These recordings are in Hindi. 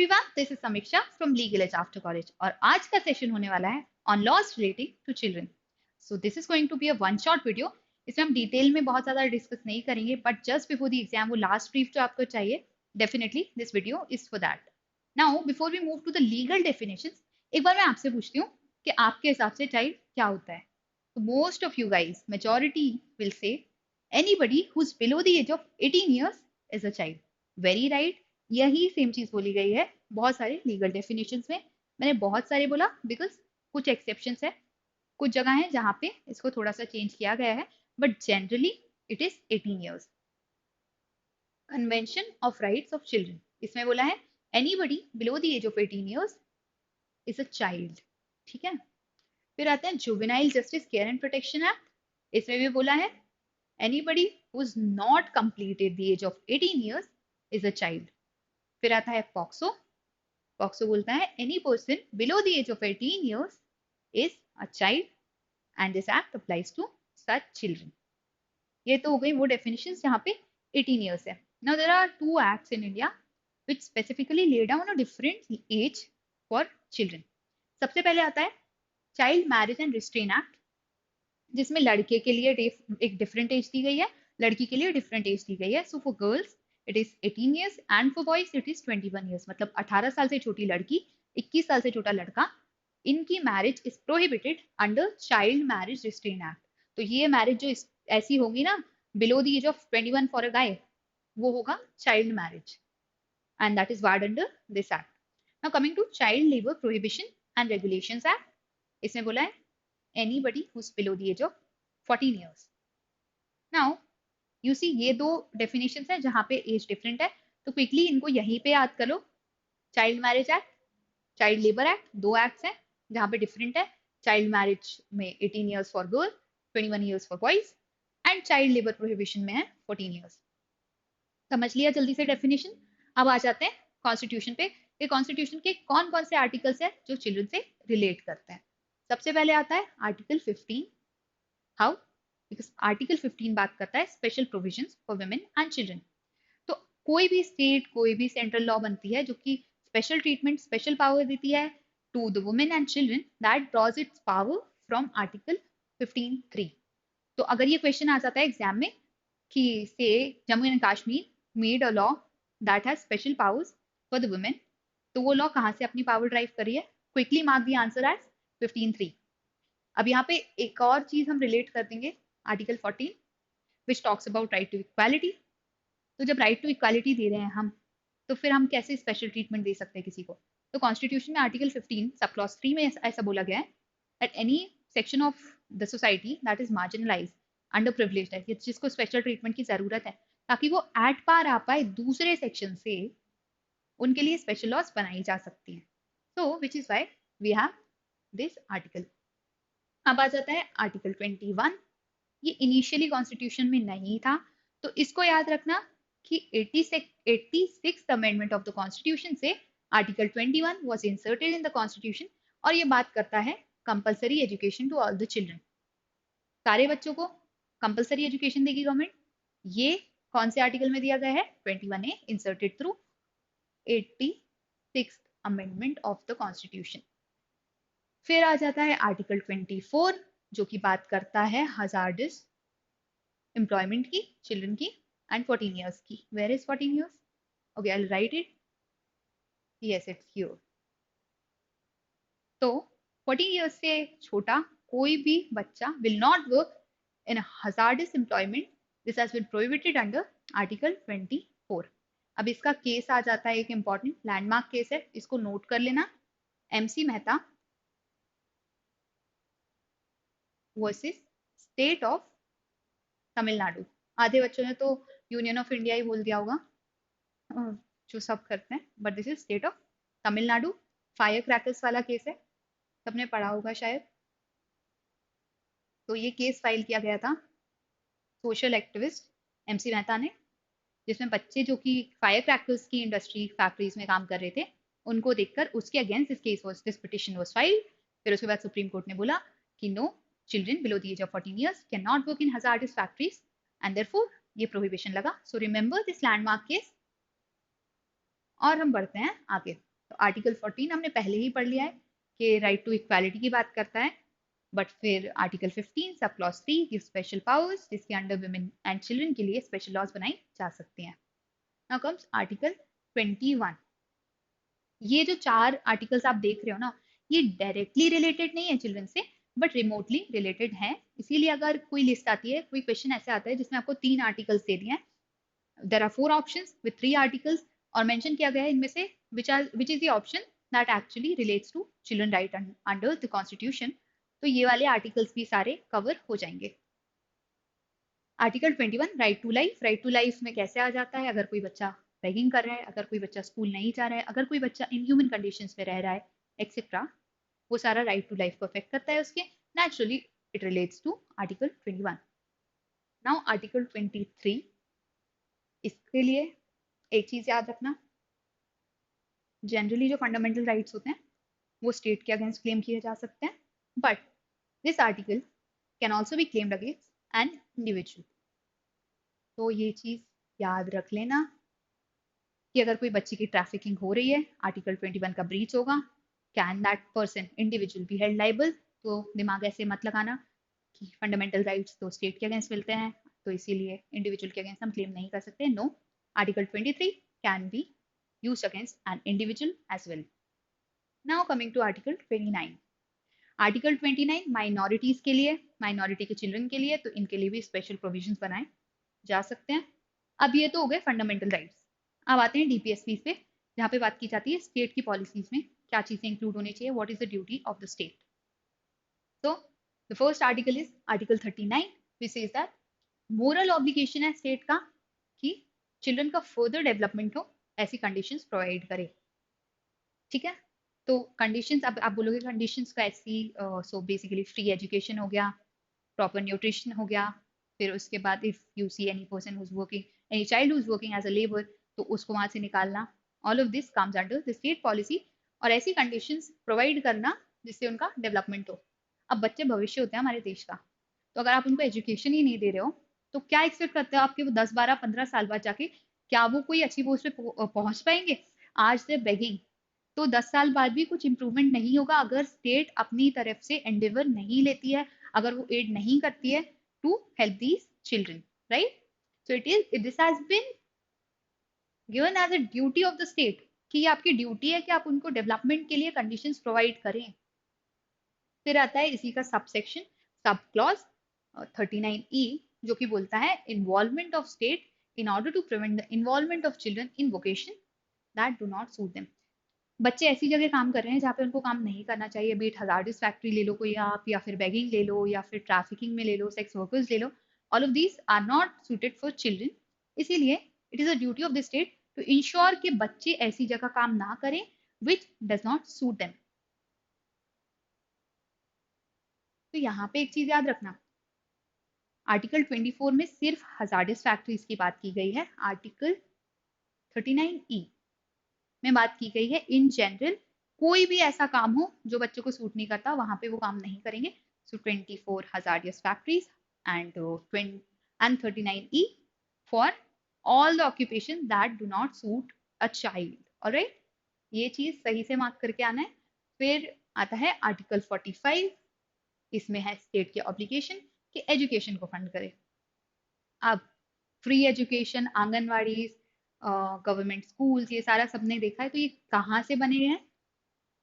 Everyone, this is Samiksha from legal edge after college और आज का सेशन होने वाला है on laws relating to children. So this is going to be a one shot video. इसमें हम डिटेल में बहुत ज़्यादा डिस्कस नहीं करेंगे, but just before the exam वो लास्ट ब्रीफ जो आपको चाहिए, definitely this video is for that. Now before we move to the legal definitions, एक बार मैं आपसे पूछती हूँ कि आपके हिसाब से चाइल्ड क्या होता है। तो most of you guys, majority will say anybody who's below the age of 18 years is a child. Very right. यही सेम चीज बोली गई है बहुत सारे लीगल डेफिनेशंस में। मैंने बहुत सारे बोला बिकॉज कुछ एक्सेप्शंस है, कुछ जगह है जहाँ पे इसको थोड़ा सा चेंज किया गया है, but generally it is 18 years. Convention of rights of children, इसमें बोला है anybody below the age of 18 years is a child. ठीक है, फिर आते हैं juvenile justice care and protection act. इसमें भी बोला है anybody who's not completed the age of 18 years is a child. फिर आता है पॉक्सो। पॉक्सो बोलता है any person below the age of 18 years is a child and this act applies to such children. ये तो हो गई वो डेफिनेशंस जहाँ पे 18 years है। Now there are two acts in India which specifically lay down a different age for children. सबसे पहले आता है child marriage and restrain act, जिसमें लड़के के लिए एक डिफरेंट एज दी गई है, लड़की के लिए डिफरेंट एज दी गई है। So for girls it is 18 years and for boys it is 21 years। मतलब 18 साल से छोटी लड़की, 21 साल से छोटा लड़का, इनकी marriage is prohibited under child marriage restraint act. तो ये मैरिज जो ऐसी होगी ना below the age of 21 for a guy, वो होगा child marriage and that is barred under this act. Now coming to child labour prohibition and regulations act, इसमें बोला है anybody who's below the age of 14 years. Now, you see ये दो definitions है जहाँ पे age different है, तो quickly इनको यहीं पे याद कर लो। Child marriage act, child labour act, दो एक्ट्स हैं जहाँ पे डिफरेंट है। चाइल्ड मैरिज में 18 years for girl, 21 years for boys, and child labour prohibition में है 14 years। समझ लिया जल्दी से डेफिनेशन। अब आ जाते हैं कॉन्स्टिट्यूशन पे कि कॉन्स्टिट्यूशन के कौन कौन से आर्टिकल्स हैं जो चिल्ड्रन से रिलेट करते हैं। सबसे पहले आता है आर्टिकल 15। हाउ? बिकॉज आर्टिकल 15 बात करता है special provisions for women and children. तो कोई भी स्टेट, कोई भी सेंट्रल लॉ बनती है जो कि स्पेशल ट्रीटमेंट, स्पेशल पावर देती है to the women and children, that draws its power from article 15(3). तो अगर ये क्वेश्चन आ जाता है एग्जाम में कि से Jammu and Kashmir made a law that has special powers for the women, तो वो लॉ कहाँ से अपनी पावर ड्राइव करी है? Quickly mark the answer as 15(3). अब यहाँ पे एक और चीज हम रिलेट कर देंगे, article 14 which talks about right to equality. तो जब राइट टू इक्वालिटी दे रहे हैं हम, तो फिर हम कैसे स्पेशल ट्रीटमेंट दे सकते हैं किसी को? तो कॉन्स्टिट्यूशन में आर्टिकल 15 सब क्लॉज 3 में ऐसा बोला गया है that any section of the society that is marginalise, under privileged है, जिसको स्पेशल ट्रीटमेंट की जरूरत है ताकि वो एट पार आ पाए दूसरे सेक्शन से, उनके लिए स्पेशल लॉज बनाई जा सकती हैं। So which is why we have this article. अब आ जाता है आर्टिकल 21। ये इनिशियली कॉन्स्टिट्यूशन में नहीं था, तो इसको याद रखना कि 86th amendment of the constitution से article 21 was inserted in the constitution, और ये बात करता है compulsory education to all the children. सारे बच्चों को कंपलसरी एजुकेशन देगी गवर्नमेंट। ये कौन से आर्टिकल में दिया गया है? 21A inserted through 86th amendment of the constitution. फिर आ जाता है आर्टिकल 24 जो कि बात करता है हजार्डस एम्प्लॉयमेंट की चिल्ड्रन की एंड 14 years की। Where is 14 years? Okay, I will write it. Yes, it's here. तो 14 years से छोटा कोई भी बच्चा will not work in hazardous employment, this has been prohibited under article 24। अब इसका केस आ जाता है, एक इंपॉर्टेंट लैंडमार्क केस है, इसको नोट कर लेना। MC Mehta versus state of Tamil Nadu. आधे बच्चों ने तो यूनियन ऑफ इंडिया ही बोल दिया होगा, जो सब करते हैं, but this is state of Tamil Nadu. Fire crackers वाला केस है, सबने पढ़ा होगा शायद। तो ये केस फाइल किया गया था सोशल एक्टिविस्ट MC मेहता ने, जिसमें बच्चे जो कि फायर क्रैकर्स की इंडस्ट्री फैक्ट्रीज में काम कर रहे थे, उनको देखकर उसके against this case was, this petition was filed. फिर उसके बाद सुप्रीम कोर्ट ने बोला कि no, children below the age of 14 years can not work in hazardous factories and therefore ये प्रोहिबिशन लगा। So remember this landmark case. और हम बढ़ते हैं आगे। तो आर्टिकल 14 हमने पहले ही पढ़ लिया है कि राइट टू इक्वालिटी की बात करता है, बट फिर article 15 sub clause 3 give special powers जिसके अंडर वुमेन एंड चिल्ड्रन के लिए स्पेशल लॉज बनाई जा सकती हैं। Now comes article 21। ये जो 4 आर्टिकल्स आप देख रहे हो ना, ये डायरेक्टली रिलेटेड नहीं है चिल्ड्रन से, बट रिमोटली रिलेटेड है। इसीलिए अगर कोई लिस्ट आती है, कोई क्वेश्चन ऐसे आता है जिसमें आपको 3 आर्टिकल्स दे दिए हैं, there are 4 options with 3 articles, और मेंशन किया गया है इनमें से which is the option that actually relates to children right under the constitution, तो ये वाले आर्टिकल्स भी सारे कवर हो जाएंगे। Article 21 right to life. Right to life में कैसे आ जाता है? अगर कोई बच्चा बेगिंग कर रहा है, अगर कोई बच्चा स्कूल नहीं जा रहा है, अगर कोई बच्चा इनह्यूमन कंडीशंस में रह रहा है एक्सेट्रा, वो सारा राइट टू लाइफ को अफेक्ट करता है उसके। Naturally it relates to article 21। Now article 23, इसके लिए एक चीज याद रखना, जनरली जो फंडामेंटल राइट्स होते हैं वो स्टेट के अगेंस्ट क्लेम किए जा सकते हैं, but this article can also be claimed against an individual. तो ये चीज याद रख लेना कि अगर कोई बच्चे की ट्रैफिकिंग हो रही है, आर्टिकल 21 का ब्रीच होगा, can that person individual be held liable. तो दिमाग ऐसे मत लगाना कि फंडामेंटल राइट्स तो स्टेट के अगेंस्ट मिलते हैं, तो इसीलिए इंडिविजुअल के अगेंस्ट हम क्लेम नहीं कर सकते। No, article 23 can be used against an individual as well. Now coming to article 29। Article 29 minorities के लिए, माइनॉरिटी के चिल्ड्रन के लिए, तो इनके लिए भी स्पेशल प्रोविजंस बनाए जा सकते हैं। अब ये तो हो गए फंडामेंटल राइट्स। अब आते हैं डीपीएसपी पे, जहाँ पे बात की जाती है स्टेट की पॉलिसीज में क्या चीजें इंक्लूड होनी चाहिए, what is the duty of the state. तो the first article is article 39 which says that moral obligation है स्टेट का कि चिल्ड्रन का फर्दर डेवलपमेंट हो, ऐसी कंडीशंस प्रोवाइड करे। ठीक है, तो कंडीशंस, अब आप बोलोगे कंडीशंस का ऐसी, सो बेसिकली फ्री एजुकेशन हो गया, प्रॉपर न्यूट्रिशन हो गया, फिर उसके बाद if you see any person who's working, any child who's working as a labour, तो उसको वहां से निकालना। All of this comes under the state policy, और ऐसी कंडीशंस प्रोवाइड करना जिससे उनका डेवलपमेंट हो। अब बच्चे भविष्य होते हैं हमारे देश का, तो अगर आप उनको एजुकेशन ही नहीं दे रहे हो, तो क्या एक्सपेक्ट करते हो आपके वो 10 12 15 साल बाद जाके क्या वो कोई अच्छी पोस्ट पे पहुंच पाएंगे? आज से बेगिंग, तो 10 साल बाद भी कुछ इंप्रूवमेंट नहीं होगा अगर स्टेट अपनी तरफ से एंडेवर नहीं लेती है, अगर वो एड नहीं करती है to help these children, right? So this has been given as a duty of the state कि ये आपकी ड्यूटी है कि आप उनको डेवलपमेंट के लिए कंडीशंस प्रोवाइड करें। फिर आता है इसी का sub section, sub clause 39E, जो कि बोलता है involvement of state in order to prevent the involvement of children in vocation that do not suit them. बच्चे ऐसी जगह काम कर रहे हैं जहाँ पे उनको काम नहीं करना चाहिए, बीट हजार्डस फैक्ट्री ले लो कोई आप, या फिर बेगिंग ले लो, या फिर ट्रैफिकिंग में ले लो, सेक्स वर्कर्स ले लो, all of these are not suited for children. इसीलिए it is a duty of the state to ensure कि बच्चे ऐसी जगह काम ना करें which does not suit them. तो यहाँ पे एक चीज याद रखना, आर्टिकल 24 में सिर्फ हजार्डस फैक्ट्रीज की बात की गई है, आर्टिकल 39E में बात की गई है इन जनरल कोई भी ऐसा काम हो जो बच्चों को सूट नहीं करता, वहां पे वो काम नहीं करेंगे। सो 24 hazardous factories and 39E for all the occupation that do not suit a child. Alright, ये चीज सही से मार्क करके आना है। फिर आता है आर्टिकल 45, इसमें है स्टेट के ऑब्लिगेशन कि एजुकेशन को फंड करे। अब free education, anganwadi, government schools, ये सारा सबने देखा है, तो ये कहाँ से बने हैं?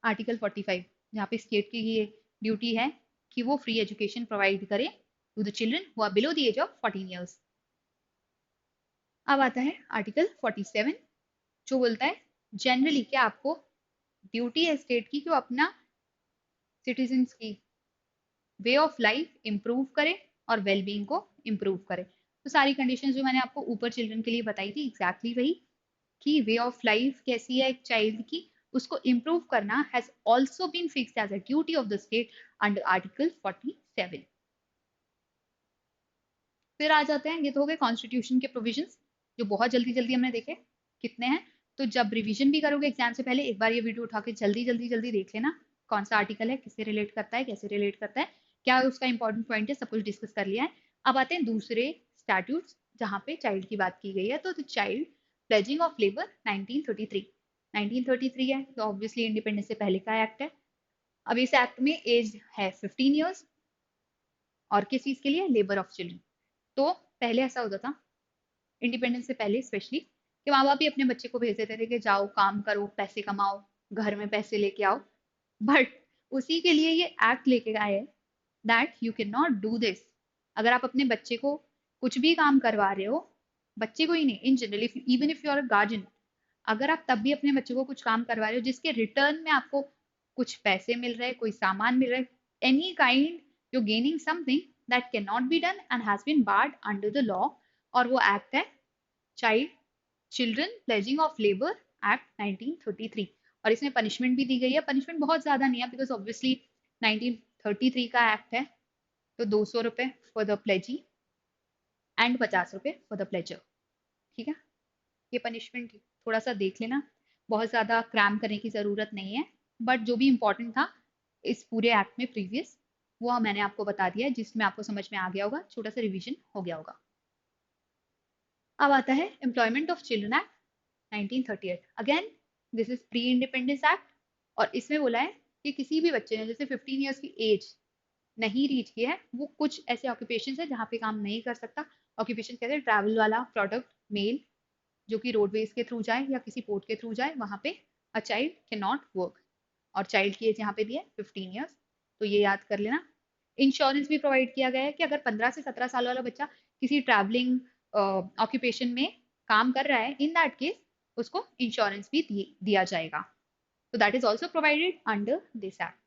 आर्टिकल 45, जहाँ पे स्टेट की ये ड्यूटी है कि वो फ्री एजुकेशन प्रोवाइड करे to the children who are below the age of 14 years. अब आता है आर्टिकल 47, जो बोलता है जनरली क्या आपको ड्यूटी है स्टेट की कि वो अपना सिटीजन्स की वे ऑफ लाइफ इंप्रूव करे और वेलबींग को इंप्रूव करे। तो सारी कंडीशंस जो मैंने आपको ऊपर चिल्ड्रन के लिए बताई थी, एग्जैक्टली वही कि वे ऑफ लाइफ कैसी है एक चाइल्ड की, उसको इंप्रूव करना has also been fixed as a duty of the state under article 47। फिर आ जाते हैं, ये तो हो गए कॉन्स्टिट्यूशन के प्रोविजंस जो बहुत जल्दी जल्दी हमने देखे कितने हैं। तो जब रिवीजन भी करोगे एग्जाम से पहले, एक बार ये वीडियो उठा के जल्दी जल्दी जल्दी देख लेना कौन सा आर्टिकल है, किससे रिलेट करता है, कैसे रिलेट करता है, क्या उसका इंपॉर्टेंट पॉइंट है, सब कुछ डिस्कस कर लिया है। अब आते हैं दूसरे स्टैट्यूट्स जहाँ पे चाइल्ड की बात की गई है। तो चाइल्ड प्लेजिंग ऑफ लेबर 1933, 1933 है, तो ऑब्वियसली इंडिपेंडेंस से पहले का एक्ट है। अब इस एक्ट में एज है 15 ईयर्स, और किस चीज के लिए? Labour of children. तो पहले ऐसा होता था इंडिपेंडेंस से पहले स्पेशली, कि माँ बाप ही अपने बच्चे को भेज देते थे कि जाओ काम करो, पैसे कमाओ, घर में पैसे लेके आओ। बट उसी के लिए ये एक्ट लेके आए that you can not do this. अगर आप अपने बच्चे को कुछ भी काम करवा रहे हो, बच्चे को ही नहीं, in general, even if you are a guardian, अगर आप तब भी अपने बच्चे को कुछ काम करवा रहे हो जिसके रिटर्न में आपको कुछ पैसे मिल रहे, कोई सामान मिल रहा है, any kind you gaining something, that can not be done and has been barred under the law. और वो एक्ट है child children pledging of labour act 1933। और इसमें पनिशमेंट भी दी गई है। पनिशमेंट बहुत ज्यादा नहीं है, बिकॉज ऑब्वियसली 1933 का एक्ट है, तो 200 रुपए फॉर द प्लेजी एंड 50 रुपए फॉर द प्लेजर। ठीक है, ये पनिशमेंट थोड़ा सा देख लेना, बहुत ज्यादा क्रैम करने की जरूरत नहीं है, बट जो भी इंपॉर्टेंट था इस पूरे एक्ट में प्रीवियस, वो मैंने आपको बता दिया है, जिसमें आपको समझ में आ गया होगा, छोटा सा रिवीजन हो गया होगा। अब आता है employment of children act 1938। Again this is pre independence act, और इसमें बोला है कि किसी भी बच्चे ने जैसे 15 ईयर्स की एज नहीं रीच की है, वो कुछ ऐसे ऑक्यूपेशन है जहाँ पे काम नहीं कर सकता। ऑक्यूपेशन कहते हैं ट्रैवल वाला, प्रोडक्ट मेल, जो कि रोडवेज के थ्रू जाए या किसी पोर्ट के थ्रू जाए, वहां पे a child can not work. और चाइल्ड की एज यहाँ पे दी है 15 ईयर्स, तो ये याद कर लेना। इंश्योरेंस भी प्रोवाइड किया गया है कि अगर 15 से 17 साल वाला बच्चा किसी ट्रैवलिंग ऑक्यूपेशन में काम कर रहा है, इन दैट केस उसको इंश्योरेंस भी दिया जाएगा। तो that is also provided under this act.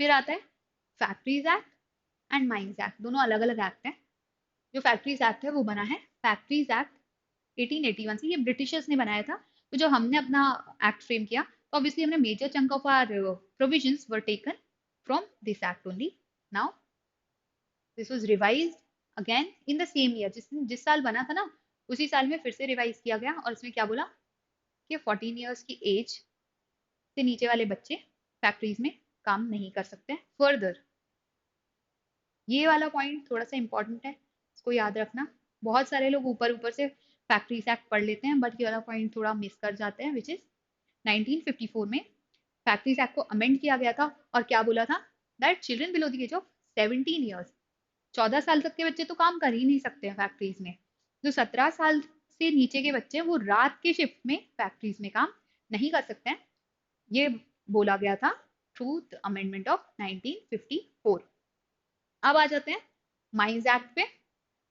फिर आता है factories act and mines act, दोनों अलग अलग एक्ट हैं। जो फैक्ट्रीज एक्ट है वो बना है फैक्ट्रीज एक्ट 1881 से, ये ब्रिटिशर्स ने बनाया था। तो जब हमने अपना एक्ट फ्रेम किया, तो ऑब्वियसली हमने major chunk of our provisions were taken from this act only. Now this was revised again in the same year, जिस साल बना था ना, उसी साल में फिर से रिवाइज किया गया। और इसमें क्या बोला कि 14 ईयर्स की एज से नीचे वाले बच्चे फैक्ट्रीज में काम नहीं कर सकते। फर्दर, ये वाला पॉइंट थोड़ा सा इंपॉर्टेंट है, इसको याद रखना। बहुत सारे लोग ऊपर ऊपर से फैक्ट्रीज एक्ट पढ़ लेते हैं, बट ये वाला पॉइंट थोड़ा मिस कर जाते हैं, विच इज 1954 में फैक्ट्रीज एक्ट को अमेंड किया गया था। और क्या बोला था? That children below the age of 17 years, 14 साल तक के बच्चे तो काम कर ही नहीं सकते हैं फैक्ट्रीज में। जो 17 साल से नीचे के बच्चे हैं, वो रात के शिफ्ट में फैक्ट्रीज में काम नहीं कर सकते हैं। ये बोला गया था थ्रू द अमेंडमेंट ऑफ 1954। अब आ जाते हैं माइंस एक्ट पे।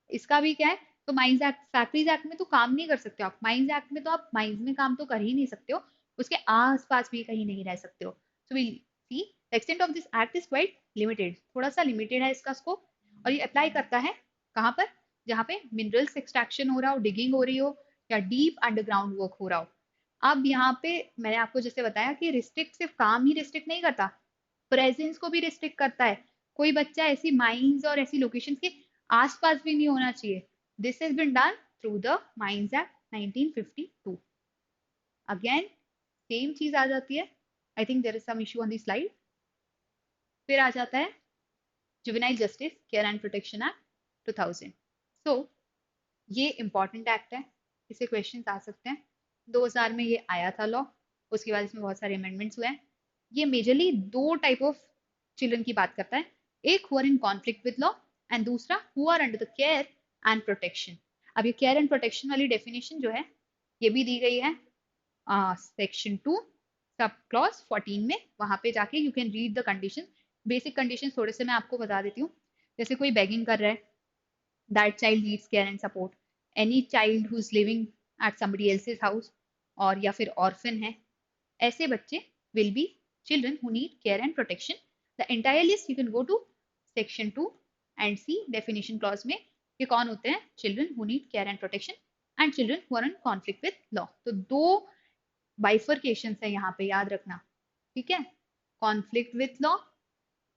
इसका भी क्या है? तो माइंस एक्ट, फैक्ट्रीज एक्ट में तो काम नहीं कर सकते हो आप, माइंस एक्ट में तो आप माइंस में काम तो कर ही नहीं सकते हो, उसके आसपास भी कहीं नहीं रह सकते हो। So will see the extent of this act is quite limited, थोड़ा सा लिमिटेड है इसका स्कोप। और ये अप्लाई करता है कहाँ पर? जहाँ पे मिनरल्स एक्सट्रैक्शन हो रहा हो, डिगिंग हो रही हो, या डीप अंडरग्राउंड वर्क हो रहा हो। अब यहाँ पे मैंने आपको जैसे बताया कि रिस्ट्रिक्ट सिर्फ काम ही रिस्ट्रिक्ट नहीं करता, प्रेजेंस को भी रिस्ट्रिक्ट करता है। कोई बच्चा ऐसी माइंस और ऐसी लोकेशंस के आसपास भी नहीं होना चाहिए। This has been done through the mines act 1952। Again same चीज आ जाती है, I think there is some issue on the slide. फिर आ जाता है juvenile justice care and protection act 2000। So ये इंपॉर्टेंट एक्ट है, इससे क्वेश्चंस आ सकते हैं। 2000 में ये आया था लॉ, उसके बाद इसमें बहुत सारे अमेंडमेंट्स हुए हैं। ये मेजरली दो टाइप ऑफ चिल्ड्रन की बात करता है, एक who are in conflict with law and दूसरा who are under the care and protection. अब ये केयर एंड प्रोटेक्शन वाली डेफिनेशन जो है, ये भी दी गई है सेक्शन 2 सब क्लॉज 14 में। वहां पे जाके you can read the condition, basic condition थोड़े से मैं आपको बता देती हूँ। जैसे कोई बेगिंग कर रहा है, that child needs care and support. Any child who's living at somebody else's house, और या फिर orphan है, ऐसे बच्चे will be children who need care and protection. The entire list you can go to section 2 and see definition clause में कि कौन होते हैं children who need care and protection and children who are in conflict with law. तो दो bifurcations है यहाँ पे, याद रखना, ठीक है? Conflict with law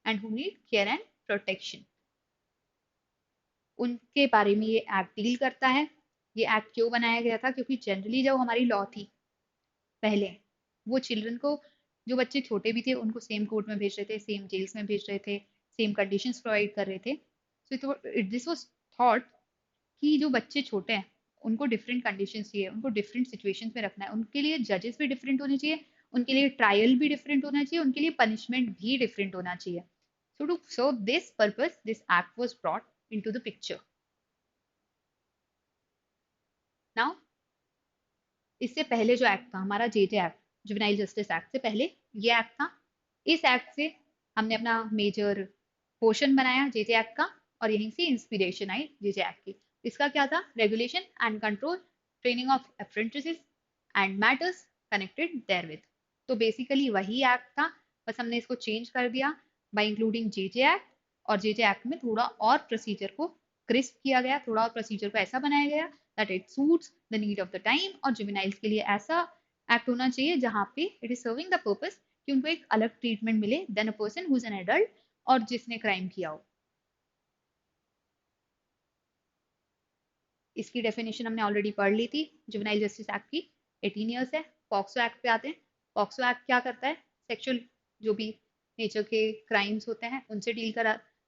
and who need care and protection, उनके बारे में ये एक्ट डील करता है। ये एक्ट क्यों बनाया गया था? क्योंकि जनरली जब हमारी लॉ थी पहले, वो चिल्ड्रन को, जो बच्चे छोटे भी थे उनको सेम कोर्ट में भेज रहे थे, सेम जेल्स में भेज रहे थे, सेम कंडीशंस प्रोवाइड कर रहे थे। सो दिस वाज थॉट कि जो बच्चे छोटे हैं उनको डिफरेंट कंडीशंस चाहिए, उनको डिफरेंट सिचुएशंस में रखना है, उनके लिए जजेस भी डिफरेंट होने चाहिए, उनके लिए ट्रायल भी डिफरेंट होना चाहिए, उनके लिए पनिशमेंट भी डिफरेंट होना चाहिए. So to serve this purpose, this act was brought into the picture. Now, इससे पहले जो एक्ट था हमारा JJ act, juvenile justice act से पहले ये एक्ट था. इस एक्ट से हमने अपना मेजर पोर्शन बनाया जेजे एक्ट का, और यहीं से इंस्पिरेशन आई जेजे एक्ट की. इसका क्या था? Regulation and control training of apprentices and matters connected therewith. तो बेसिकली वही एक्ट था, बस हमने इसको चेंज कर दिया बाय इंक्लूडिंग जेजे एक्ट. और जेजे एक्ट में थोड़ा और प्रोसीजर को क्रिस्प किया गया, थोड़ा और प्रोसीजर को ऐसा बनाया गया that it suits the need of the time. और जुवेनाइल्स के लिए ऐसा एक्ट होना चाहिए जहां पे it is serving the purpose कि उनको एक अलग ट्रीटमेंट मिले then a person who is an adult और जिसने क्राइम किया हो. इसकी डेफिनेशन हमने ऑलरेडी पढ़ ली थी जुवेनाइल जस्टिस एक्ट की. 18 ईयर्स है. पॉक्सो एक्ट पे आते हैं. पॉक्सो एक्ट क्या करता है? सेक्सुअल जो भी नेचर के क्राइम्स होते हैं उनसे डील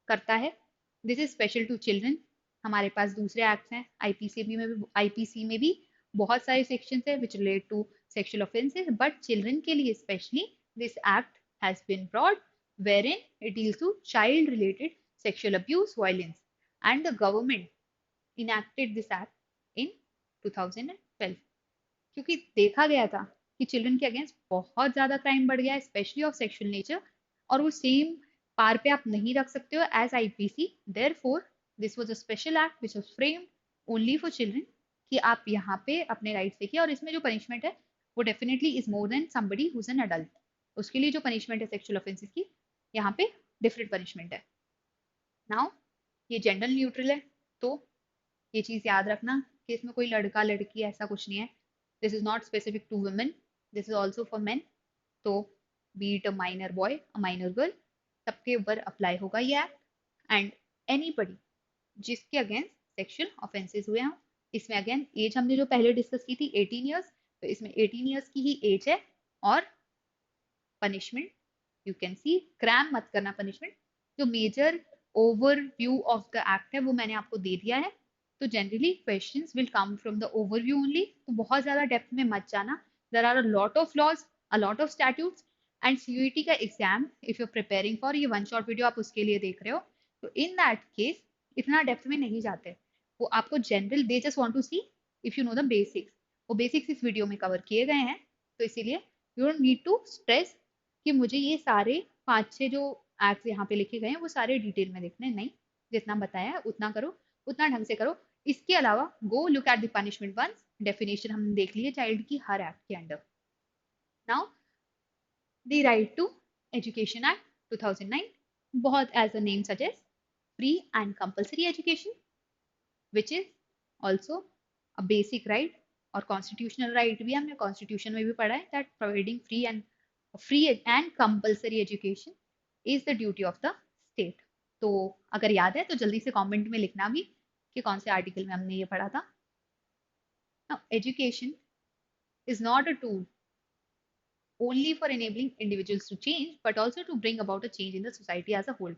करता है. This is special to children. हमारे पास दूसरे एक्ट्स हैं आईपीसी में भी बहुत सारे सेक्शंस हैं which relate to sexual offences, but children के लिए specially this act has been brought wherein it deals to child related sexual abuse violence, and the government enacted this act in 2012 क्योंकि देखा गया था कि चिल्ड्रन के अगेंस्ट बहुत ज्यादा क्राइम बढ़ गया है स्पेशली ऑफ सेक्सुअल नेचर, और वो सेम पार पे आप नहीं रख सकते हो as IPC. Therefore this was a special act which was framed only for children कि आप यहाँ पे अपने राइट्स देखिए. और इसमें जो पनिशमेंट है वो definitely is more than somebody who is an adult. उसके लिए जो पनिशमेंट है सेक्सुअल ऑफेंसेस की, यहाँ पे डिफरेंट पनिशमेंट है. नाउ ये जेंडर न्यूट्रल है, तो ये चीज याद रखना कि इसमें कोई लड़का लड़की ऐसा कुछ नहीं है. This is not specific to women, this is also for men. तो be it a minor boy a minor girl, सबके ऊपर अप्लाई होगा ये एक्ट. एंड एनीबडी जिसके अगेंस्ट सेक्सुअल ऑफेंसेस हुए हों. इसमें अगेन एज हमने जो पहले डिस्कस की थी 18 ईयर्स, तो इसमें 18 ईयर्स की ही एज है. और punishment you can see, cram मत करना पनिशमेंट. जो major overview of the act है वो मैंने आपको दे दिया है. तो generally questions will come from the overview only, तो बहुत ज्यादा डेप्थ में मत जाना. There are a lot of laws, a lot of statutes, and CUET का exam if you preparing for, ये वन शॉट वीडियो आप उसके लिए देख रहे हो, तो इन दैट केस इतना डेप्थ में नहीं जाते. वो आपको general, they just want to see if you know the basics. वो बेसिक्स इस वीडियो में कवर किए गए हैं, तो इसीलिए you don't need to stress कि मुझे ये सारे 5-6 जो एक्ट्स यहाँ पे लिखे गए हैं वो सारे डिटेल में देखने. नहीं, जितना बताया है उतना करो, उतना ढंग से करो. इसके अलावा go look at the punishment ones. Definition हमने देख ली है चाइल्ड की हर एक्ट के under. Now the right to education act 2009, बहुत as the name suggest, free and compulsory education which is also a basic right. और कॉन्स्टिट्यूशनल राइट भी हमने कॉन्स्टिट्यूशन में भी पढ़ा है that providing free and compulsory education is the duty of the state. तो अगर याद है तो जल्दी से कमेंट में लिखना भी कि कौन से आर्टिकल में हमने ये पढ़ा था. Education is not a tool only for enabling individuals to change but also to bring about a change in the society as a whole.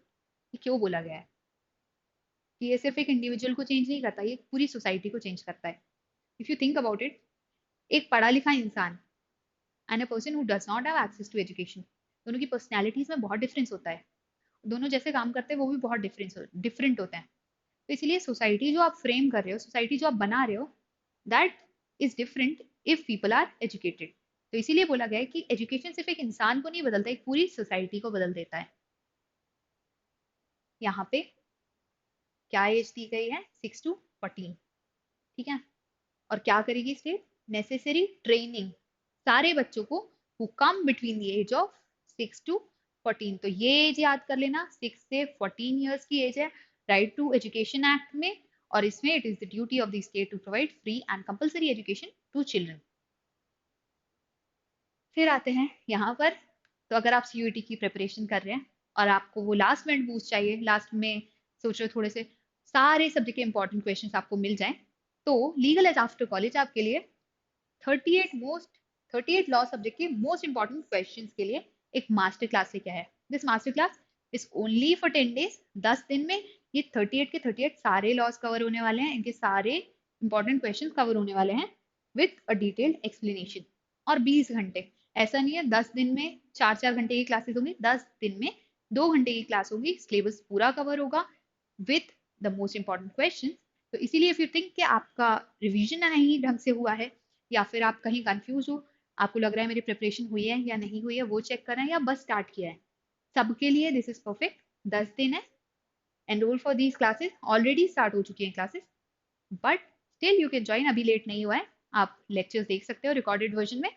ये क्यों बोला गया है कि ये सिर्फ एक इंडिविजुअल को चेंज नहीं करता, ये पूरी सोसाइटी को चेंज करता है. If you think about it, एक पढ़ा लिखा इंसान and a person who does not have access to education, दोनों की पर्सनैलिटीज में बहुत डिफरेंस होता है. दोनों जैसे काम करते हैं वो भी बहुत डिफरेंट होते हैं. तो इसलिए सोसाइटी जो आप फ्रेम कर रहे हो, सोसाइटी जो आप बना रहे हो, that is different if people are educated. तो इसीलिए बोला गया है कि एजुकेशन सिर्फ एक इंसान को नहीं बदलता, एक पूरी सोसाइटी को बदल देता है. यहाँ पे क्या एज दी गई है? 6 to 14. ठीक है. और क्या करेगी स्टेट? नेसेसरी ट्रेनिंग सारे बच्चों को who come between the age of 6 to 14. तो ये एज याद कर लेना, 6 से 14 ईयर्स की एज है राइट टू एजुकेशन एक्ट में. और इसमें it is the duty of the state to provide free and compulsory education to children. फिर आते हैं यहाँ पर, तो अगर आप सीयूईटी की प्रिपरेशन कर रहे हैं और आपको वो लास्ट मिनट बूस्ट चाहिए, लास्ट में सोच रहे थोड़े से सारे सब्जेक्ट के इंपॉर्टेंट क्वेश्चंस आपको मिल जाएं, तो लीगल एज आफ्टर कॉलेज आपके लिए 38 लॉ सब्जेक्ट के मोस्ट इंपॉर्टेंट क्वेश्चंस के लिए एक मास्टर क्लास लेके आया है. This master class is only for 10 days. 10 दिन में ये 38 के 38 सारे लॉस कवर होने वाले हैं. इनके सारे इंपॉर्टेंट क्वेश्चन कवर होने वाले हैं विथ अ डिटेल्ड एक्सप्लेनेशन। और 20 घंटे, ऐसा नहीं है 10 दिन में 4-4 घंटे की क्लासेस होंगी, 10 दिन में 2 घंटे की क्लास होगी, सिलेबस पूरा कवर होगा with the most important question. तो इसीलिए इफ यू थिंक कि आपका रिवीजन नहीं ढंग से हुआ है, या फिर आप कहीं कंफ्यूज हो, आपको लग रहा है मेरी प्रिपरेशन हुई है या नहीं हुई है, वो चेक करना है या बस स्टार्ट किया है, सबके लिए दिस इज परफेक्ट। 10 दिन है, enrol for these classes, already start हो चुकी हैं classes, but still you can join, अभी लेट नहीं हुआ है, आप लेक्चर्स देख सकते हो रिकॉर्डेड वर्जन में,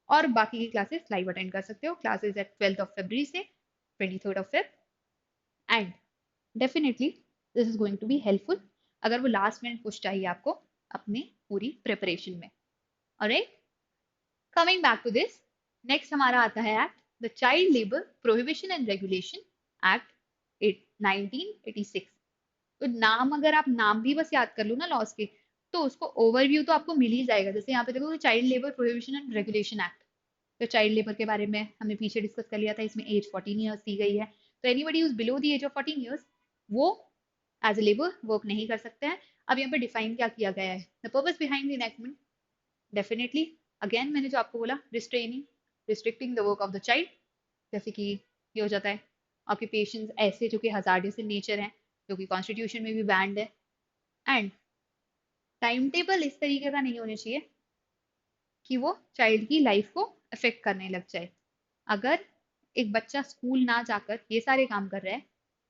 और बाकी की क्लासेस लाइव अटेंड कर सकते हो। क्लासेस एट 12 से 23 and definitely this is going to be helpful अगर वो लास्ट मिनट कुछ चाहिए आपको अपनी पूरी प्रिपरेशन में। Alright, coming back to this, next हमारा आता है act the child labour prohibition and regulation act 1986। तो नाम, अगर आप नाम भी बस याद कर लो ना लॉस के, तो उसको ओवरव्यू तो आपको मिल ही जाएगा। जैसे यहाँ पे देखो child labour prohibition and regulation act, तो चाइल्ड लेबर के बारे में हमने पीछे डिस्कस कर लिया था, इसमें एज 14 ईयर्स दी गई है। तो anybody whose below the age of 14 years वो एज ए लेबर वर्क नहीं कर सकते हैं। अब यहाँ पे डिफाइन क्या किया गया है, the purpose behind the enactment, definitely again मैंने जो आपको बोला, restraining, restricting the work of the child. जैसे कि ये हो जाता है ऑक्यूपेशंस ऐसे जो कि हजार्डस इन नेचर हैं, जो कि कॉन्स्टिट्यूशन में भी बैंड है। एंड टाइम टेबल इस तरीके का नहीं होना चाहिए कि वो चाइल्ड की लाइफ को अफेक्ट करने लग जाए। अगर एक बच्चा स्कूल ना जाकर ये सारे काम कर रहा है,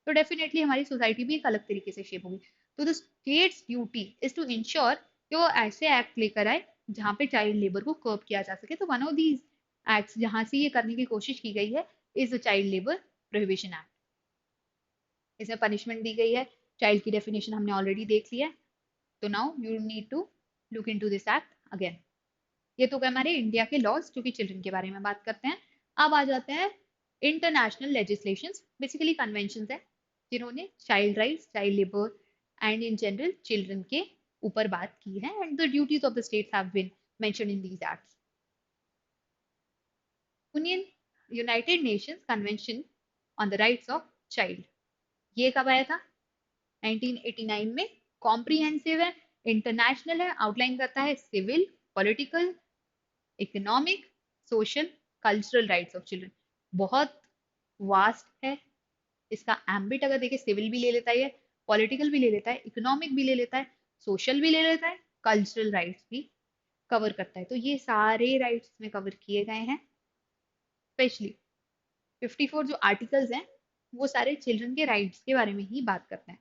तो डेफिनेटली हमारी सोसाइटी भी एक अलग तरीके से शेप होगी। तो the state's duty is to ensure कि वो ऐसे एक्ट लेकर आए जहाँ पे चाइल्ड लेबर को कर्ब किया जा सके। तो वन ऑफ दीज एक्ट्स जहाँ से ये करने की कोशिश की गई है is the child labour prohibition act. इसमें पनिशमेंट दी गई है, चाइल्ड की डेफिनेशन हमने ऑलरेडी देख लिया है, तो now you need to look into this act again. ये तो हमारे इंडिया के लॉज जो कि चिल्ड्रन के बारे में बात करते हैं। अब आ जाते हैं इंटरनेशनल लेजिस्लेशंस, बेसिकली कन्वेंशन है जिन्होंने child rights, child labour and in general children के ऊपर बात की है, and the duties of the states have been mentioned in these acts. Union united nations convention on the rights of child, ये कब आया था, 1989 में। कॉम्प्रिहेंसिव है, इंटरनेशनल है, आउटलाइन करता है civil, political, economic, social, cultural rights of children. बहुत वास्ट है इसका एम्बिट, अगर देखें सिविल भी ले लेता है, पॉलिटिकल भी ले लेता है, इकोनॉमिक भी ले लेता है, सोशल भी ले लेता है, कल्चरल राइट्स भी कवर करता है। तो ये सारे राइट्स में कवर किए गए हैं। स्पेशली 54 जो आर्टिकल्स हैं वो सारे चिल्ड्रन के राइट्स के बारे में ही बात करते हैं।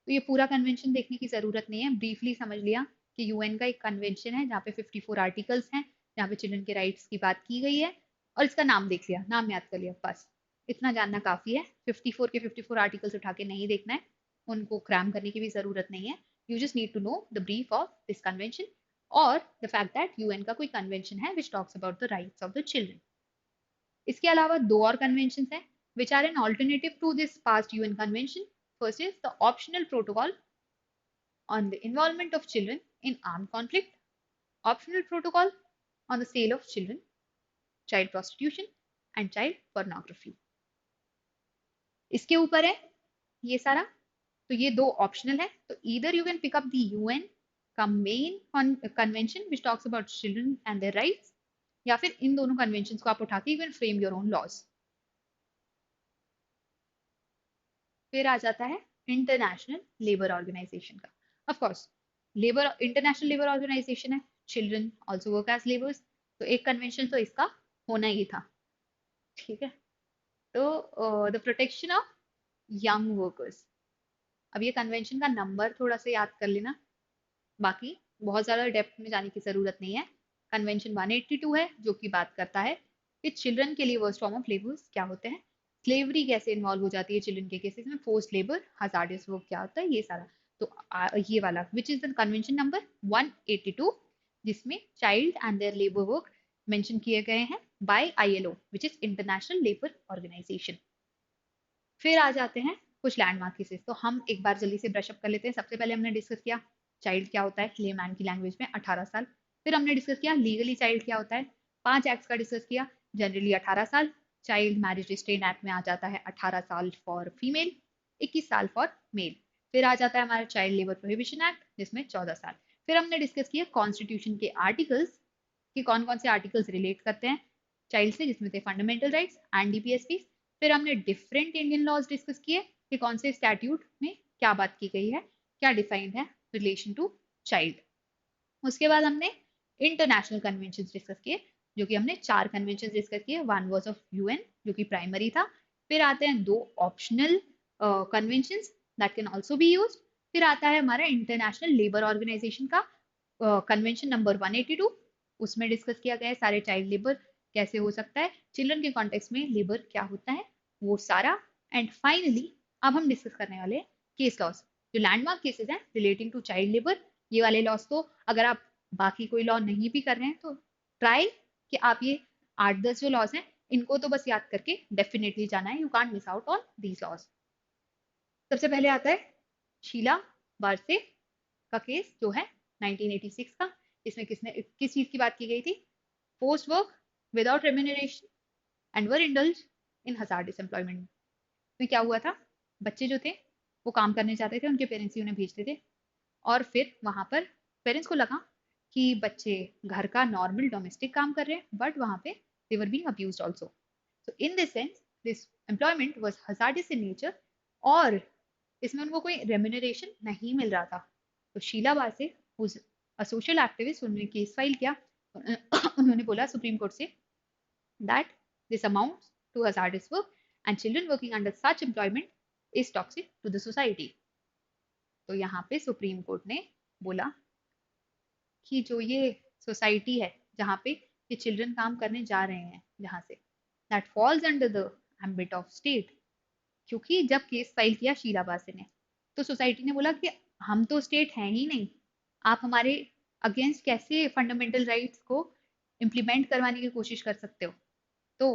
तो ये पूरा कन्वेंशन देखने की जरूरत नहीं है, ब्रीफली समझ लिया कि यूएन का एक कन्वेंशन है जहाँ पे 54 आर्टिकल्स हैं, जहाँ पे चिल्ड्रन के राइट्स की बात की गई है, और इसका नाम देख लिया, नाम याद कर लिया, बस इतना जानना काफी है। 54 के 54 आर्टिकल्स उठा के नहीं देखना है, उनको क्रैम करने की भी जरूरत नहीं है। You just need to know the brief of this convention और द फैक्ट दैट यूएन का कोई कन्वेंशन है which talks about the rights of the children. इसके अलावा दो और कन्वेंशन हैं which are an alternative to this past UN convention. First is the optional protocol on the involvement of children in armed conflict, optional protocol on the sale of children, child prostitution and child pornography. इसके ऊपर है ये सारा, तो ये दो ऑप्शनल है, तो either you can pick up the UN का main convention which talks about children and their rights, या फिर इन दोनों कन्वेंशन को आप उठा के you can frame your own laws. फिर आ जाता है इंटरनेशनल लेबर ऑर्गेनाइजेशन का। Of course labour, international labour organisation है, children also work as labours, तो एक कन्वेंशन तो इसका होना ही था, ठीक है। तो the protection of young workers, अब ये कन्वेंशन का नंबर थोड़ा सा याद कर लेना, बाकी बहुत ज़्यादा डेप्थ में जाने की ज़रूरत नहीं है। कन्वेंशन 182 है जो कि बात करता है कि चिल्ड्रन के लिए वर्स्ट फॉर्म ऑफ लेबर्स क्या होते हैं, स्लेवरी कैसे इन्वॉल्व हो जाती है चिल्ड्रन के केसेस में, फोर्स्ड लेबर, हजार्डस वर्क क्या होता है, ये सारा। तो ये वाला which is the convention number 182, जिसमें child and their labour work mention किए गए हैं by ILO which is international labour organisation. फिर आ जाते हैं कुछ लैंडमार्क केसेस, तो हम एक बार जल्दी से ब्रश अप कर लेते हैं। सबसे पहले हमने डिस्कस किया चाइल्ड क्या होता है लेमैन की लैंग्वेज में, 18 साल। फिर हमने डिस्कस किया लीगली चाइल्ड क्या होता है, 5 एक्ट्स का डिस्कस किया, जनरली 18 साल। चाइल्ड मैरिज रिस्ट्रेन एक्ट में आ जाता है 18 साल फॉर फीमेल, 21 साल फॉर मेल। फिर आ जाता है हमारा चाइल्ड लेबर प्रोहिबिशन एक्ट जिसमें 14 साल। फिर हमने डिस्कस किया कॉन्स्टिट्यूशन के आर्टिकल्स कि कौन कौन से आर्टिकल्स रिलेट करते हैं चाइल्ड से, जिसमें थे फंडामेंटल राइट्स एंड डीपीएसपी। फिर हमने डिफरेंट इंडियन लॉज डिस्कस किए कि कौन से स्टैट्यूट में क्या बात की गई है, क्या डिफाइंड है रिलेशन टू चाइल्ड। उसके बाद हमने इंटरनेशनल कन्वेंशन डिस्कस किए, जो कि हमने 4 कन्वेंशन डिस्कस किए। वन वॉज ऑफ यूएन, जो कि प्राइमरी था। फिर आते हैं 2 optional convention that can also be use. फिर आता है हमारा इंटरनेशनल लेबर ऑर्गेनाइजेशन का कन्वेंशन नंबर 182, उसमें डिस्कस किया गया है सारे चाइल्ड लेबर कैसे हो सकता है, चिल्ड्रन के कॉन्टेक्स्ट में लेबर क्या होता है, वो सारा। एंड फाइनली अब हम डिस्कस करने वाले हैं केस लॉस, जो लैंडमार्क केसेस हैं रिलेटिंग टू चाइल्ड लेबर। ये वाले लॉस तो अगर आप बाकी कोई लॉ नहीं भी कर रहे हैं तो ट्राई कि आप ये 8-10 जो लॉज हैं इनको तो बस याद करके डेफिनेटली जाना है, you can't miss out on these laws. सबसे पहले आता है शीला बारसे का केस जो है 1986 का। इसमें किस चीज की बात की गई थी, post work without remuneration and were indulge in hazardous employment. में क्या हुआ था, बच्चे जो थे वो काम करने जाते थे, उनके पेरेंट्स ही उन्हें भेजते थे, और फिर वहां पर पेरेंट्स को लगा कि बच्चे घर का नॉर्मल डोमेस्टिक काम कर रहे हैं बट वहां पे they were being abused also. So in this sense this employment was hazardous in nature, और इसमें उनको कोई रेम्यूनरेशन नहीं मिल रहा था। तो शीला बासे सोशल एक्टिविस्ट, उन्होंने केस फाइल किया। उन्होंने बोला सुप्रीम कोर्ट से that this amounts to hazardous work and children working under such employment is toxic to the society। तो यहाँ पे सुप्रीम कोर्ट ने बोला कि जो ये सोसाइटी है जहाँ पे ये चिल्ड्रन काम करने जा रहे हैं, जहाँ say that falls under the ambit of state. क्योंकि जब केस फाइल किया शीला बासे ने, तो सोसाइटी ने बोला कि हम तो स्टेट हैं ही नहीं, आप हमारे अगेंस्ट कैसे फंडामेंटल राइट्स को इम्प्लीमेंट करवाने की कोशिश कर सकते हो। तो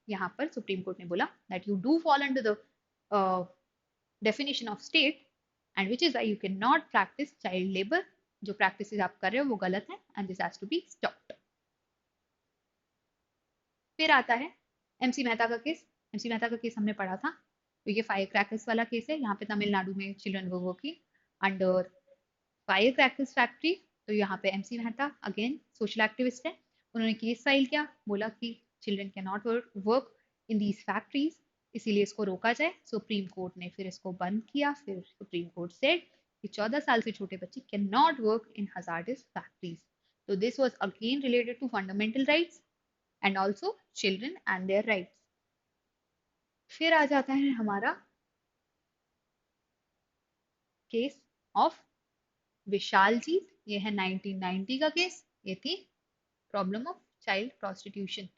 यहाँ पर सुप्रीम कोर्ट ने बोला that you do fall under the definition of state and which is you can not practice child labour. जो प्रैक्टिस आप कर रहे हो वो गलत है and this has to be stopped. फिर आता है एमसी मेहता का केस। एमसी मेहता का केस हमने पढ़ा था, तो ये फायर क्रैकर्स वाला केस है। यहाँ पे तमिलनाडु में children were working under fire crackers factory. तो यहाँ पे MC Mehta again social activist है, उन्होंने केस फाइल किया, बोला कि children can not work in these factories, इसीलिए इसको रोका जाए। सुप्रीम कोर्ट ने फिर इसको बंद किया। फिर सुप्रीम कोर्ट सेड कि 14 साल से छोटे बच्चे can not work in hazardous factories. तो this was again related to fundamental rights and also children and their rights. फिर आ जाता है हमारा केस ऑफ विशाल जी। ये है 1990 का केस। ये थी प्रॉब्लम ऑफ चाइल्ड प्रोस्टिट्यूशन।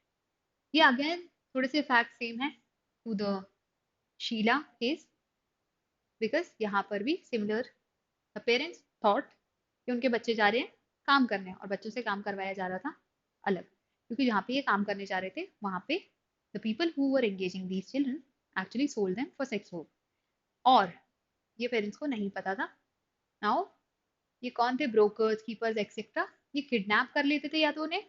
ये अगेन थोड़े से फैक्ट सेम है to the Sheela case, because यहाँ पर भी सिमिलर, द पेरेंट्स थॉट कि उनके बच्चे जा रहे हैं काम करने और बच्चों से काम करवाया जा रहा था अलग, क्योंकि जहाँ पे ये काम करने जा रहे थे वहां पे the people who were engaging these children actually sold them for sex work, और ये पेरेंट्स को नहीं पता था। नाउ ये कौन थे, ब्रोकर्स, कीपर्स एक्सेट्रा, ये किडनैप कर लेते थे या तो उन्हें,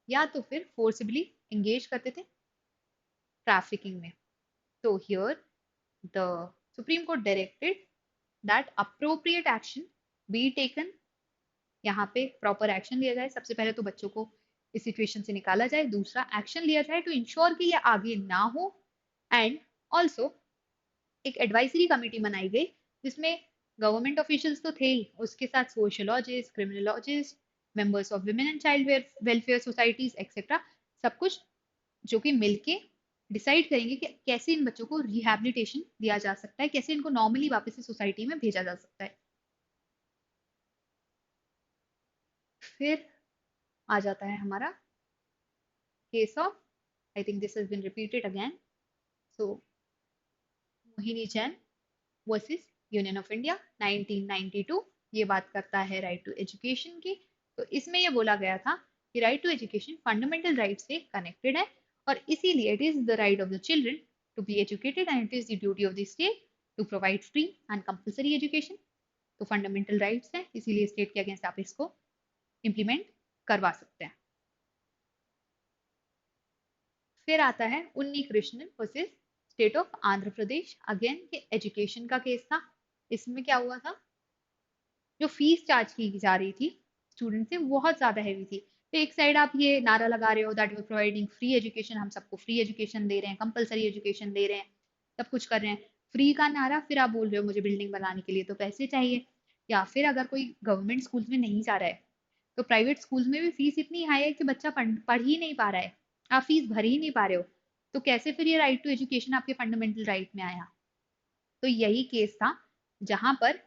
या तो फिर फोर्सिबली एंगेज करते थे ट्रैफिकिंग में। तो here the supreme court directed that appropriate action be taken. यहाँ पे प्रॉपर एक्शन लिया जाए। सबसे पहले तो बच्चों को इस सिचुएशन से निकाला जाए, दूसरा एक्शन लिया जाए टू इंश्योर कि ये आगे ना हो, एंड ऑल्सो एक एडवाइजरी कमेटी बनाई गई जिसमें गवर्नमेंट ऑफिशियल्स तो थे ही, उसके साथ sociologist, criminologist, members of women and child welfare societies etcetera, सब कुछ जो कि मिलके डिसाइड करेंगे कि कैसे इन बच्चों को रिहैबिलिटेशन दिया जा सकता है, कैसे इनको नॉर्मली वापस से सोसाइटी में भेजा जा सकता है। फिर आ जाता है हमारा case of, I think this has been repeated again, so Mohini Jain versus union of India 1992। ये बात करता है राइट टू एजुकेशन की। तो इसमें ये बोला गया था कि right to education fundamental right से कनेक्टेड है, और इसीलिए it is the right of the children to be educated and it is the duty of the state to provide free and compulsory education. तो फंडामेंटल राइट्स है, इसीलिए स्टेट के अगेंस्ट आप इसको इम्प्लीमेंट करवा सकते हैं। फिर आता है उन्नी Krishnan versus state of Andhra Pradesh. Again ये एजुकेशन का केस था। इसमें क्या हुआ था, जो फीस चार्ज की जा रही थी स्टूडेंट थे बहुत ज्यादा हैवी थी। तो एक साइड आप ये नारा लगा रहे हो that you are providing free education, हम सबको फ्री एजुकेशन दे रहे हैं, कंपलसरी एजुकेशन दे रहे हैं, सब कुछ कर रहे हैं, फ्री का नारा, फिर आप बोल रहे हो मुझे बिल्डिंग बनाने के लिए तो पैसे चाहिए। या फिर अगर कोई गवर्नमेंट स्कूल्स में नहीं जा रहा है तो प्राइवेट स्कूल्स में भी फीस इतनी हाई है कि बच्चा पढ़ ही नहीं पा रहा है, आप फीस भर ही नहीं पा रहे हो, तो कैसे फिर ये राइट टू एजुकेशन आपके फंडामेंटल राइट में आया। तो यही केस था जहां पर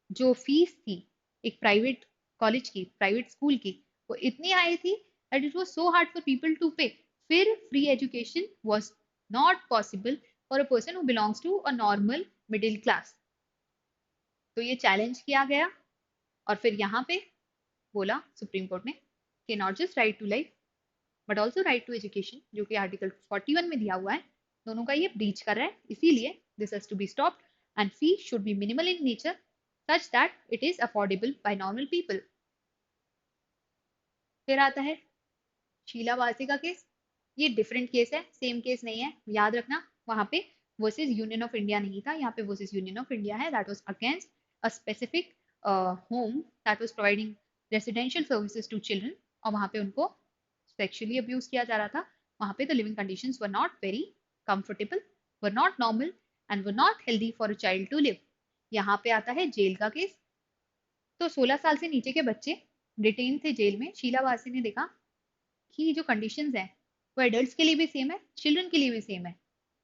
जो फीस थी एक प्राइवेट कॉलेज की, प्राइवेट स्कूल की, वो इतनी हाई थी that it was so hard for people to pay. फिर free education was not possible for a person who belongs to a normal middle class. तो ये चैलेंज किया गया और फिर यहाँ पे बोला सुप्रीम कोर्ट ने कि not just right to life but also right to education, जो कि आर्टिकल 41 में दिया हुआ है, दोनों का ये ब्रीच कर रहा है, इसीलिए this has to be stopped and fee should be minimal in nature such that it is affordable by normal people. फिर आता है शीला वासी का केस। ये डिफरेंट केस है, सेम केस नहीं है, याद रखना। वहां पे वर्सेस यूनियन ऑफ इंडिया नहीं था, यहाँ पे वर्सेस यूनियन ऑफ इंडिया है, that was against a specific home that was providing residential services to children, और वहां पे उनको सेक्सुअली अब्यूज किया जा रहा था। वहां पे the living conditions were not very comfortable, were not normal and were not healthy for a child to live. यहाँ पे आता है जेल का केस। तो 16 साल से नीचे के बच्चे डिटेन थे जेल में। शीला वासी ने देखा कि जो कंडीशंस हैं वो एडल्ट्स के लिए भी सेम है, चिल्ड्रन के लिए भी सेम है,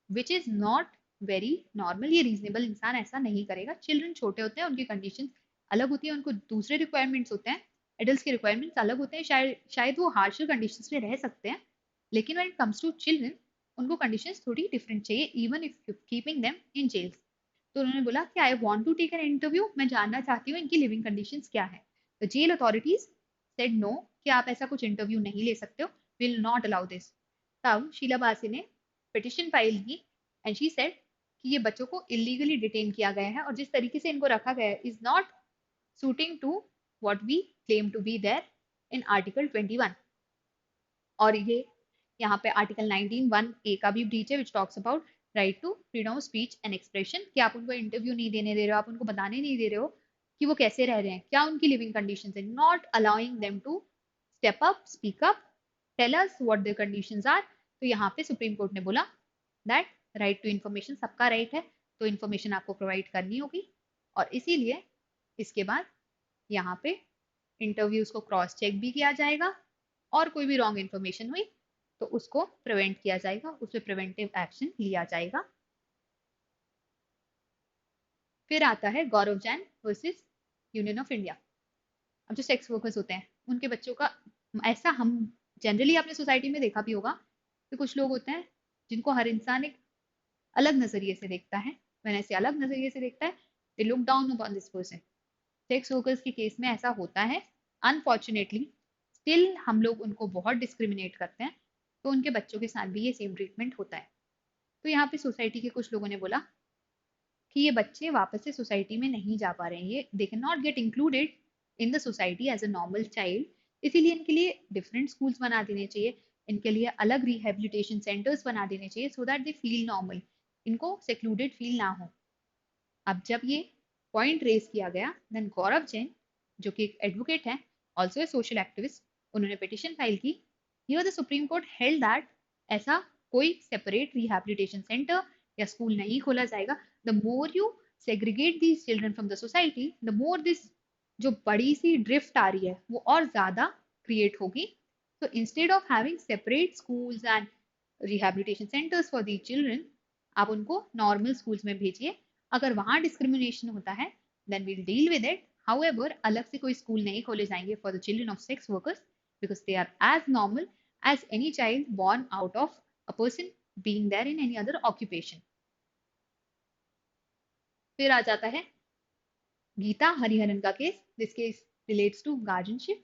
which is not very normal. ये रीजनेबल इंसान ऐसा नहीं करेगा। चिल्ड्रन छोटे होते हैं, उनकी कंडीशन अलग होती है, उनको दूसरे रिक्वायरमेंट्स होते हैं, एडल्ट्स के रिक्वायरमेंट्स अलग होते हैं। शायद वो हार्शर कंडीशंस में रह सकते हैं, लेकिन when it comes to children उनको कंडीशंस थोड़ी डिफरेंट चाहिए, even if keeping them in jails. तो उन्होंने बोला कि I want to take an interview, मैं जानना चाहती हूँ इनकी लिविंग कंडीशंस क्या है। तो जेल अथॉरिटीज सेड नो, कि आप ऐसा कुछ इंटरव्यू नहीं ले सकते हो, विल नॉट अलाउ दिस। तब शीला बासी ने पिटिशन फाइल की एंड शी सेड कि ये बच्चों को इलीगली डिटेन किया गया है और जिस तरीके से इनको रखा गया है is not suiting to what we claim to be there in Article 21। और ये यहाँ पे आर्टिकल 19(1)(a) का भी ब्रीच है, which talks about right to freedom of speech and expression, कि आप उनको इंटरव्यू नहीं देने दे रहे हो, आप उनको बताने नहीं दे रहे हो कि वो कैसे रह रहे हैं, क्या उनकी लिविंग कंडीशंस है, not allowing them to step up, speak up, tell us what their conditions are. तो यहाँ पे सुप्रीम कोर्ट ने बोला दैट राइट टू इन्फॉर्मेशन सबका राइट है, तो इन्फॉर्मेशन आपको प्रोवाइड करनी होगी। और इसीलिए इसके बाद यहाँ पे इंटरव्यूज को क्रॉस चेक भी किया जाएगा, और कोई भी रॉन्ग इन्फॉर्मेशन हुई तो उसको प्रिवेंट किया जाएगा, उस पर प्रिवेंटिव एक्शन लिया जाएगा। फिर आता है Gaurav Jain versus union of India. अब जो सेक्स वर्कर्स होते हैं उनके बच्चों का, ऐसा हम जनरली अपने सोसाइटी में देखा भी होगा कि कुछ लोग होते हैं जिनको हर इंसान एक अलग नजरिए से देखता है, मैंने ऐसे अलग नजरिए से देखता है, they look down upon this person. Sex workers के केस में ऐसा होता है अनफॉर्चुनेटली, स्टिल हम लोग उनको बहुत डिस्क्रिमिनेट करते हैं, तो उनके बच्चों के साथ भी ये सेम ट्रीटमेंट होता है। तो यहाँ पे सोसाइटी के कुछ लोगों ने बोला कि ये बच्चे वापस से सोसाइटी में नहीं जा पा रहे हैं, ये they can not get included in the society as a normal child, इसीलिए इनके लिए डिफरेंट स्कूल्स बना देने चाहिए, इनके लिए अलग रिहेबिलिटेशन सेंटर्स बना देने चाहिए so that they feel normal, इनको सेक्लूडेड फील ना हो। अब जब ये पॉइंट रेज किया गया, देन गौरव जैन जो कि एक एडवोकेट है, ऑल्सो ए सोशल एक्टिविस्ट, उन्होंने पिटिशन फाइल की। Here the supreme court held that ऐसा कोई सेपरेट रिहैबिलिटेशन सेंटर या स्कूल नहीं खोला जाएगा। The more you segregate these children from the society, the more this जो बड़ी सी ड्रिफ्ट आ रही है वो और ज्यादा क्रिएट होगी। तो instead of having separate schools and rehabilitation centres for the children, आप उनको नॉर्मल स्कूल्स में भेजिए। अगर वहां डिस्क्रिमिनेशन होता है then we'll deal with it. However अलग से कोई स्कूल नहीं खोले जाएंगे for the children of sex workers, because they are as normal as any child born out of a person being there in any other occupation। फिर आ जाता है गीता हरिहरन का case, this case relates to guardianship.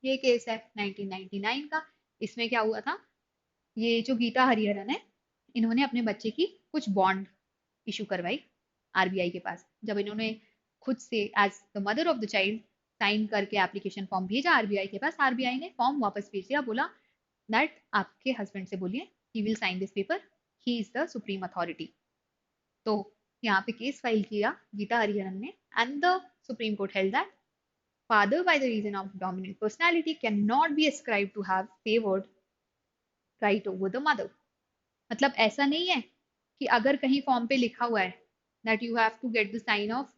ये केस है 1999 का। इसमें क्या हुआ था, ये जो गीता हरिहरन है इन्होंने अपने बच्चे की कुछ बॉन्ड इशू करवाई आरबीआई के पास। जब इन्होंने खुद से as the mother of the child sign करके एप्लीकेशन फॉर्म भेजा आरबीआई के पास, आरबीआई ने फॉर्म वापस भेज दिया, बोला दैट आपके हस्बैंड से बोलिए he will sign this paper, he is the supreme authority. तो यहाँ पे केस फाइल किया गीता हरिहरन ने and the supreme court held that father by the reason of dominant personality cannot be ascribed to have favored right over the mother. मतलब ऐसा नहीं है कि अगर कहीं फॉर्म पे लिखा हुआ है that you have to get the sign of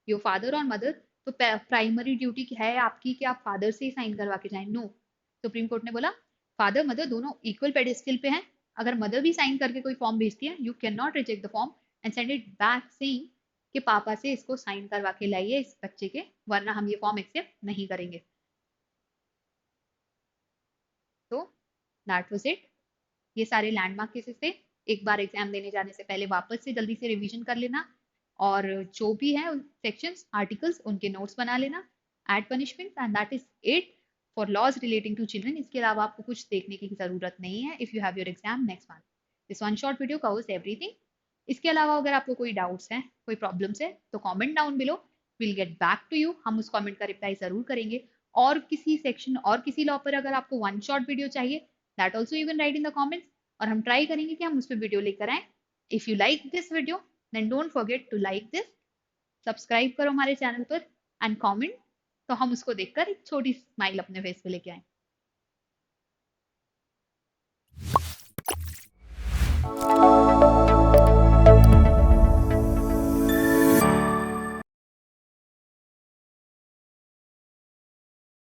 your father और मदर, तो प्राइमरी ड्यूटी है आपकी कि आप फादर से ही साइन करवा के जाएं। नो, सुप्रीम कोर्ट ने बोला फादर मदर दोनों इक्वल पेडिस्टल पे हैं। अगर मदर भी साइन करके कोई फॉर्म भेजती है, you can not reject the form and send it back saying कि पापा से इसको साइन करवा के लाइए इस बच्चे के, वरना हम ये फॉर्म एक्सेप्ट नहीं करेंगे। तो दैट वाज इट। ये सारे लैंडमार्क केसेस थे। एक बार एग्जाम देने जाने से पहले वापस से जल्दी से रिवीजन कर लेना, और जो भी है सेक्शंस आर्टिकल्स उनके नोट्स बना लेना, add punishment, and that is it for laws relating to children. इसके अलावा आपको कुछ देखने की जरूरत नहीं है if you have your exam next month. This one short video covers everything. इसके अलावा अगर आपको कोई डाउट्स हैं, कोई प्रॉब्लम्स है, तो comment down below, will get back to you. हम उस कमेंट का रिप्लाई जरूर करेंगे। और किसी सेक्शन और किसी लॉ पर अगर आपको वन शॉट वीडियो चाहिए, that also you can write in the comments, और हम ट्राई करेंगे कि हम उस पर वीडियो लेकर आए। If you like this video then don't forget to like this, subscribe करो हमारे चैनल पर एंड कमेंट, तो हम उसको देखकर एक छोटी स्माइल अपने फेस पे लेके आए।